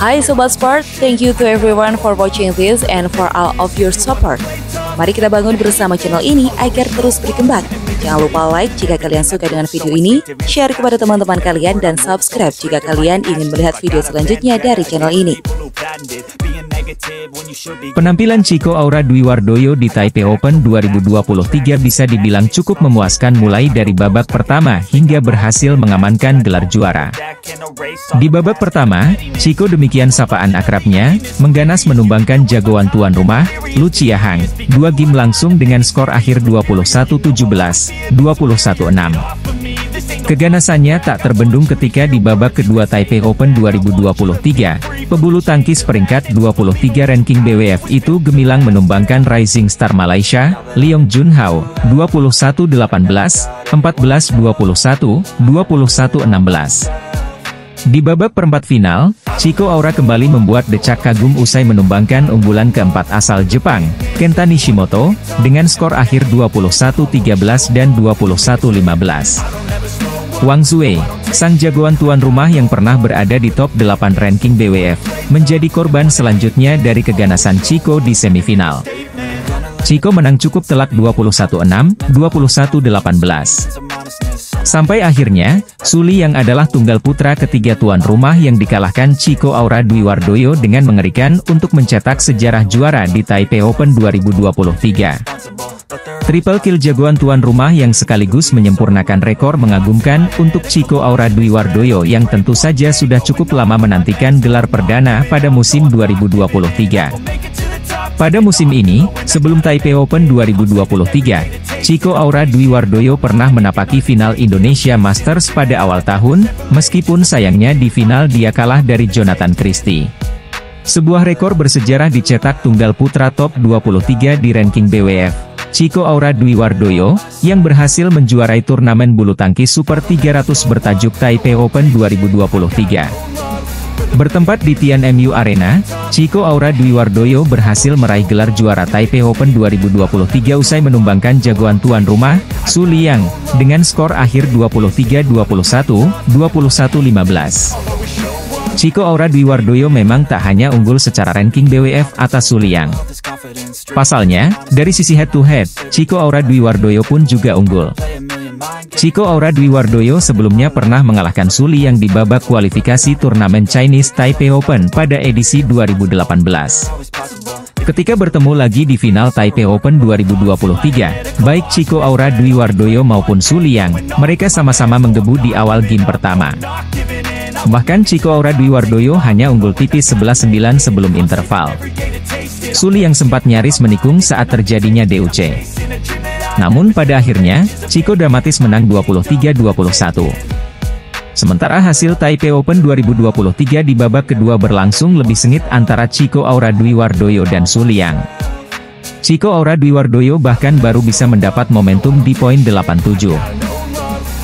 Hai Sobat Sport, thank you to everyone for watching this and for all of your support. Mari kita bangun bersama channel ini agar terus berkembang. Jangan lupa like jika kalian suka dengan video ini, share kepada teman-teman kalian, dan subscribe jika kalian ingin melihat video selanjutnya dari channel ini. Penampilan Chico Aura Dwi Wardoyo di Taipei Open 2023 bisa dibilang cukup memuaskan mulai dari babak pertama hingga berhasil mengamankan gelar juara. Di babak pertama, Chico demikian sapaan akrabnya, mengganas menumbangkan jagoan tuan rumah, Lu Chiahang, 2 game langsung dengan skor akhir 21-17, 21-6. Keganasannya tak terbendung ketika di babak kedua Taipei Open 2023, pebulu tangkis peringkat 23 ranking BWF itu gemilang menumbangkan rising star Malaysia, Leong Junhao, 21-18, 14-21, 21-16. Di babak perempat final, Chico Aura kembali membuat decak kagum usai menumbangkan unggulan keempat asal Jepang, Kenta Nishimoto, dengan skor akhir 21-13 dan 21-15. Wang Zue, sang jagoan tuan rumah yang pernah berada di top 8 ranking BWF, menjadi korban selanjutnya dari keganasan Chico di semifinal. Chico menang cukup telak 21-6, 21-18. Sampai akhirnya, Suli yang adalah tunggal putra ketiga tuan rumah yang dikalahkan Chico Aura Dwi Wardoyo dengan mengerikan untuk mencetak sejarah juara di Taipei Open 2023. Triple kill jagoan tuan rumah yang sekaligus menyempurnakan rekor mengagumkan untuk Chico Aura Dwi Wardoyo yang tentu saja sudah cukup lama menantikan gelar perdana pada musim 2023. Pada musim ini, sebelum Taipei Open 2023, Chico Aura Dwi Wardoyo pernah menapaki final Indonesia Masters pada awal tahun, meskipun sayangnya di final dia kalah dari Jonathan Christie. Sebuah rekor bersejarah dicetak tunggal putra top 23 di ranking BWF, Chico Aura Dwi Wardoyo, yang berhasil menjuarai turnamen bulu tangkis Super 300 bertajuk Taipei Open 2023. Bertempat di Tianmu Arena, Chico Aura Dwi Wardoyo berhasil meraih gelar juara Taipei Open 2023 usai menumbangkan jagoan tuan rumah, Su Liang, dengan skor akhir 23-21, 21-15. Chico Aura Dwi Wardoyo memang tak hanya unggul secara ranking BWF atas Su Liang. Pasalnya, dari sisi head-to-head, Chico Aura Dwi Wardoyo pun juga unggul. Chico Aura Dwi Wardoyo sebelumnya pernah mengalahkan Su Liang di babak kualifikasi turnamen Chinese Taipei Open pada edisi 2018. Ketika bertemu lagi di final Taipei Open 2023, baik Chico Aura Dwi Wardoyo maupun Su Liang, mereka sama-sama menggebu di awal game pertama. Bahkan Chico Aura Dwi Wardoyo hanya unggul tipis 11-9 sebelum interval. Su Liang sempat nyaris menikung saat terjadinya DUC. Namun pada akhirnya, Chico dramatis menang 23-21. Sementara hasil Taipei Open 2023 di babak kedua berlangsung lebih sengit antara Chico Aura Dwi Wardoyo dan Su Liang. Chico Aura Dwi Wardoyo bahkan baru bisa mendapat momentum di poin 87.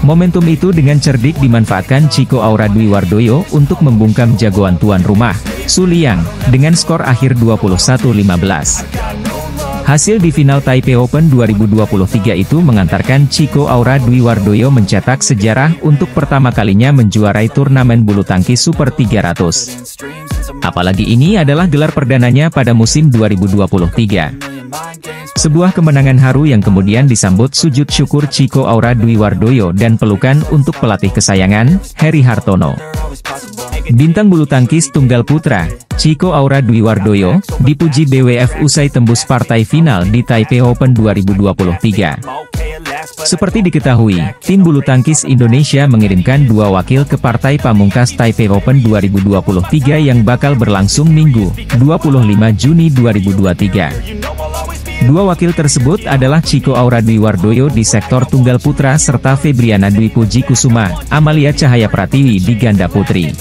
Momentum itu dengan cerdik dimanfaatkan Chico Aura Dwi Wardoyo untuk membungkam jagoan tuan rumah, Su Liang, dengan skor akhir 21-15. Hasil di final Taipei Open 2023 itu mengantarkan Chico Aura Dwi Wardoyo mencetak sejarah untuk pertama kalinya menjuarai turnamen bulu tangkis Super 300. Apalagi ini adalah gelar perdananya pada musim 2023. Sebuah kemenangan haru yang kemudian disambut sujud syukur Chico Aura Dwi Wardoyo dan pelukan untuk pelatih kesayangan, Heri Hartono. Bintang bulu tangkis tunggal putra, Chico Aura Dwi Wardoyo, dipuji BWF usai tembus partai final di Taipei Open 2023. Seperti diketahui, tim bulu tangkis Indonesia mengirimkan 2 wakil ke partai pamungkas Taipei Open 2023 yang bakal berlangsung Minggu, 25 Juni 2023. 2 wakil tersebut adalah Chico Aura Dwi Wardoyo di sektor tunggal putra serta Febriana Dwi Puji Kusuma, Amalia Cahaya Pratiwi di ganda putri.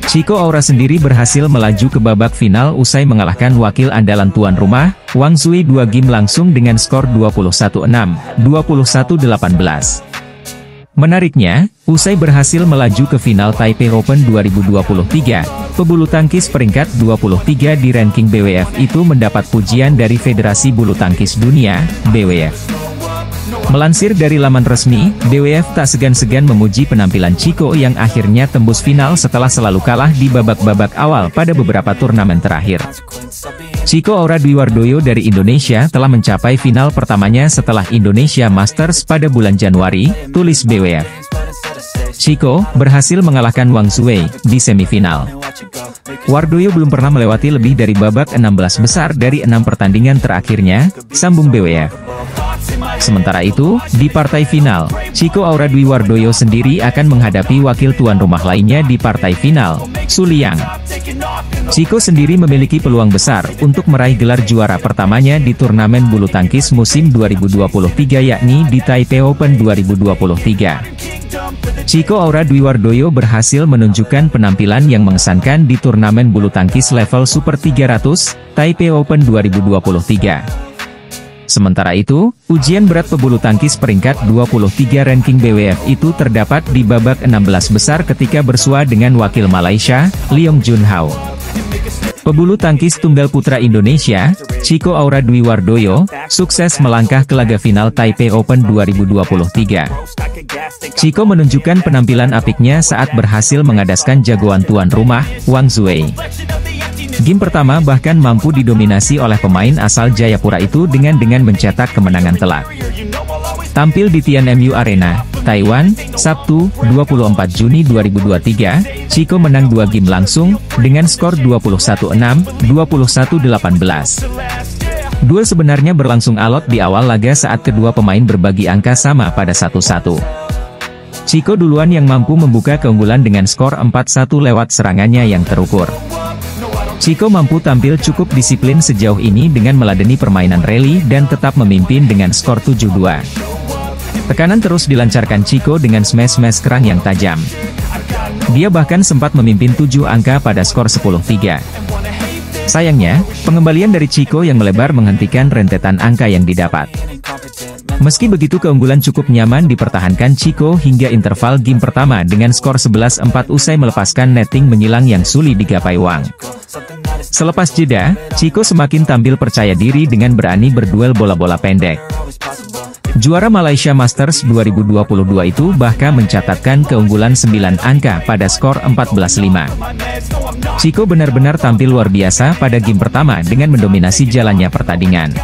Chico Aura sendiri berhasil melaju ke babak final usai mengalahkan wakil andalan tuan rumah, Wang Zui 2 game langsung dengan skor 21-6, 21-18. Menariknya, usai berhasil melaju ke final Taipei Open 2023, pebulu tangkis peringkat 23 di ranking BWF itu mendapat pujian dari Federasi Bulu Tangkis Dunia, BWF. Melansir dari laman resmi, BWF tak segan-segan memuji penampilan Chico yang akhirnya tembus final setelah selalu kalah di babak-babak awal pada beberapa turnamen terakhir. Chico Aura Dwi Wardoyo dari Indonesia telah mencapai final pertamanya setelah Indonesia Masters pada bulan Januari, tulis BWF. Chico berhasil mengalahkan Wang Zhuwei di semifinal. Wardoyo belum pernah melewati lebih dari babak 16 besar dari 6 pertandingan terakhirnya, sambung BWF. Sementara itu, di partai final, Chico Aura Dwi Wardoyo sendiri akan menghadapi wakil tuan rumah lainnya di partai final, Su Liang. Chico sendiri memiliki peluang besar untuk meraih gelar juara pertamanya di turnamen bulu tangkis musim 2023 yakni di Taipei Open 2023. Chico Aura Dwi Wardoyo berhasil menunjukkan penampilan yang mengesankan di turnamen bulu tangkis level Super 300, Taipei Open 2023. Sementara itu, ujian berat pebulu tangkis peringkat 23 ranking BWF itu terdapat di babak 16 besar ketika bersua dengan wakil Malaysia, Leong Jun Hao. Pebulu tangkis tunggal putra Indonesia, Chico Aura Dwi Wardoyo, sukses melangkah ke laga final Taipei Open 2023. Chico menunjukkan penampilan apiknya saat berhasil mengadaskan jagoan tuan rumah, Wang Zhuwei. Game pertama bahkan mampu didominasi oleh pemain asal Jayapura itu dengan mencetak kemenangan telak. Tampil di Tianmu Arena, Taiwan, Sabtu, 24 Juni 2023, Chico menang 2 game langsung, dengan skor 21-6, 21-18. Duel sebenarnya berlangsung alot di awal laga saat kedua pemain berbagi angka sama pada 1-1. Chico duluan yang mampu membuka keunggulan dengan skor 4-1 lewat serangannya yang terukur. Chico mampu tampil cukup disiplin sejauh ini dengan meladeni permainan rally dan tetap memimpin dengan skor 7-2. Tekanan terus dilancarkan Chico dengan smash-smash kerang yang tajam. Dia bahkan sempat memimpin 7 angka pada skor 10-3. Sayangnya, pengembalian dari Chico yang melebar menghentikan rentetan angka yang didapat. Meski begitu keunggulan cukup nyaman dipertahankan Chico hingga interval game pertama dengan skor 11-4 usai melepaskan netting menyilang yang sulit digapai Wang. Selepas jeda, Chico semakin tampil percaya diri dengan berani berduel bola-bola pendek. Juara Malaysia Masters 2022 itu bahkan mencatatkan keunggulan 9 angka pada skor 14-5. Chico benar-benar tampil luar biasa pada game pertama dengan mendominasi jalannya pertandingan.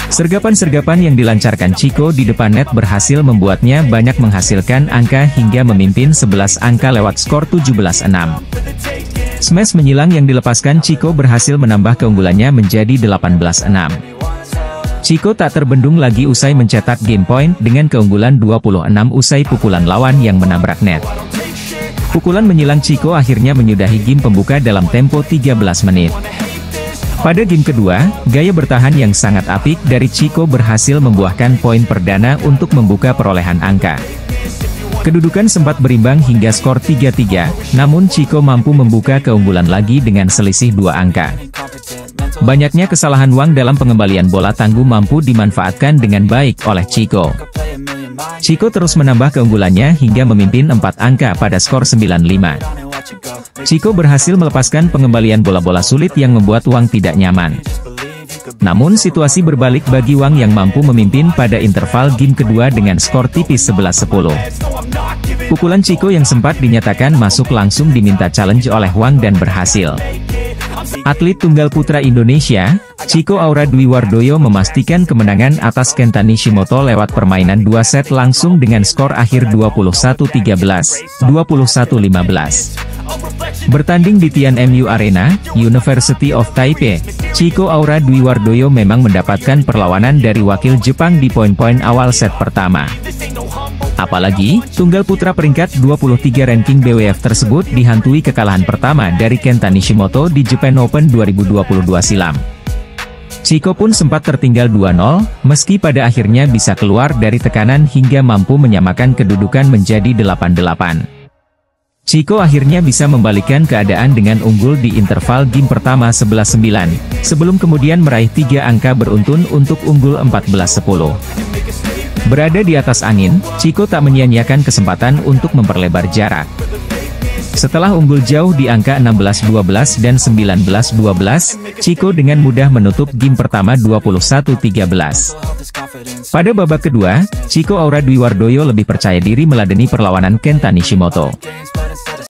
Sergapan-sergapan yang dilancarkan Chico di depan net berhasil membuatnya banyak menghasilkan angka hingga memimpin 11 angka lewat skor 17-6. Smash menyilang yang dilepaskan Chico berhasil menambah keunggulannya menjadi 18-6. Chico tak terbendung lagi usai mencetak game point dengan keunggulan 26 usai pukulan lawan yang menabrak net. Pukulan menyilang Chico akhirnya menyudahi game pembuka dalam tempo 13 menit. Pada game kedua, gaya bertahan yang sangat apik dari Chico berhasil membuahkan poin perdana untuk membuka perolehan angka. Kedudukan sempat berimbang hingga skor 3-3, namun Chico mampu membuka keunggulan lagi dengan selisih 2 angka. Banyaknya kesalahan Wang dalam pengembalian bola tangguh mampu dimanfaatkan dengan baik oleh Chico. Chico terus menambah keunggulannya hingga memimpin 4 angka pada skor 9-5. Chico berhasil melepaskan pengembalian bola-bola sulit yang membuat Wang tidak nyaman. Namun situasi berbalik bagi Wang yang mampu memimpin pada interval game kedua dengan skor tipis 11-10. Pukulan Chico yang sempat dinyatakan masuk langsung diminta challenge oleh Wang dan berhasil. Atlet tunggal putra Indonesia, Chico Aura Dwi Wardoyo memastikan kemenangan atas Kenta Nishimoto lewat permainan 2 set langsung dengan skor akhir 21-13, 21-15. Bertanding di Tianmu Arena, University of Taipei, Chico Aura Dwi Wardoyo memang mendapatkan perlawanan dari wakil Jepang di poin-poin awal set pertama. Apalagi, tunggal putra peringkat 23 ranking BWF tersebut dihantui kekalahan pertama dari Kenta Nishimoto di Japan Open 2022 silam. Chico pun sempat tertinggal 2-0, meski pada akhirnya bisa keluar dari tekanan hingga mampu menyamakan kedudukan menjadi 8-8. Chico akhirnya bisa membalikkan keadaan dengan unggul di interval game pertama 11-9, sebelum kemudian meraih 3 angka beruntun untuk unggul 14-10. Berada di atas angin, Chico tak menyia-nyiakan kesempatan untuk memperlebar jarak. Setelah unggul jauh di angka 16-12 dan 19-12, Chico dengan mudah menutup game pertama 21-13. Pada babak kedua, Chico Aura Dwi Wardoyo lebih percaya diri meladeni perlawanan Kenta Nishimoto.